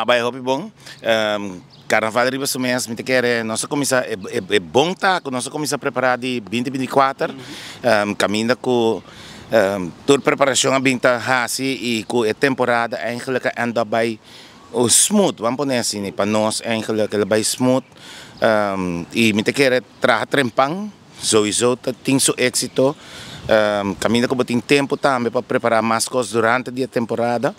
Vai hobby bom. Carnaval de Riba Mês, me quer nossa comissão é bom tá, que nossa comissão preparada de 2024, caminha com toda preparação a binta hasi e com a temporada eigenlijk anda bem o smooth, vamos pôr assim, para nós eigenlijk ela bem smooth e me quer trazer trempang, sowieso tem seu êxito. Caminha com tem tempo também para preparar mais coisas durante a temporada.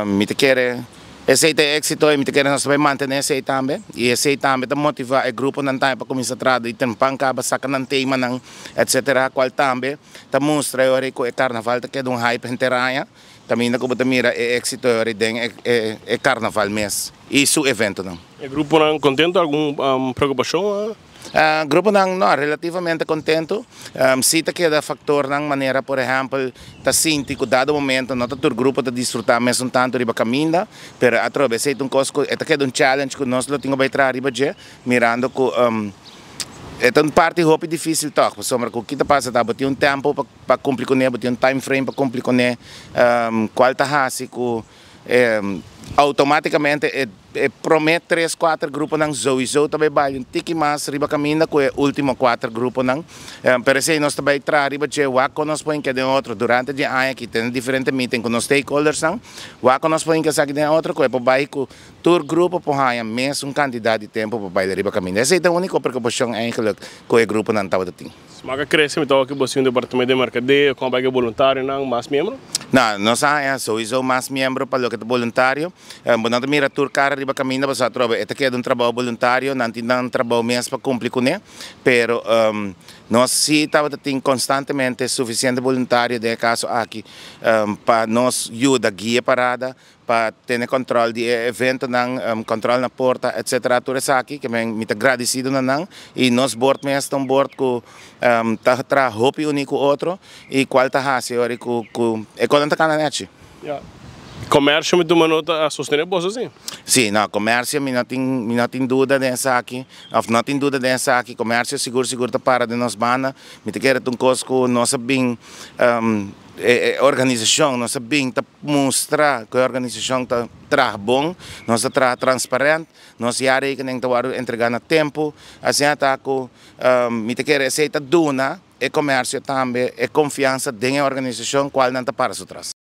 Me quer esse é êxito e me quer nós vai manter esse também e esse também para motivar o grupo não tá para começar a trabalhar e tem pancaba saca não tema não etc qual também tá mostra eu que o carnaval tá que um hype inteira também como tá mira é êxito eu den é carnaval mês isso evento não o grupo não contento alguma preocupação grupo não relativamente contento se tá que da fator não maneira por exemplo tá sinto que dado momento não tá todo grupo tá desfrutar mesmo tanto riba caminha pero através de coisa é tá que challenge que nós lo tinha vai trazer riba je mirando que é uma parte hope difícil tá porque sombra que kita passa tá botar tempo para cumprir com ele botar time frame para cumprir com ele qual tá hasi que automaticamente promete 3, 4 grupos não sowieso também vai um tique mais riba caminha com o último 4 grupos não parece nós também traz riba que o que nós põe que de outro durante o ano que tem diferentes meetings com os stakeholders não o que nós põe que sabe de outro que vai com todo grupo por aí mesmo quantidade de tempo para vai riba caminha essa é a única preocupação eigenlijk com o grupo não estava tendo. Mas cresce então que você departamento de mercadeio com vai voluntário não mais membro? Não, nós sowieso mais membro para o que é voluntário. Não mira turcar riba caminho para traba. É que é trabalho voluntário, não tem trabalho mesmo para cumprir com ele. Pero nós sim temos constantemente suficiente voluntário de caso aqui para nos ajudar guia parada para ter controle de evento não controle na porta etc. Tudo isso aqui que me agradecido não e nós board mesmo um board que tá hope único outro e qual tá assim ora que é quando tá cananete. Comércio me toma nota a sostener bolsa sim? Sim, não, comércio me não tem dúvida dessa aqui, não tem dúvida dessa aqui, comércio seguro tá para de nós bana, me te quer um coisa que nós bem organização, nós bem tá mostrar que a organização tá traz bom, nós tá transparente, nós já que nem tá entregar no tempo, assim tá que me te quer aceita duna, é comércio também, é confiança dentro da organização qual não tá para trás.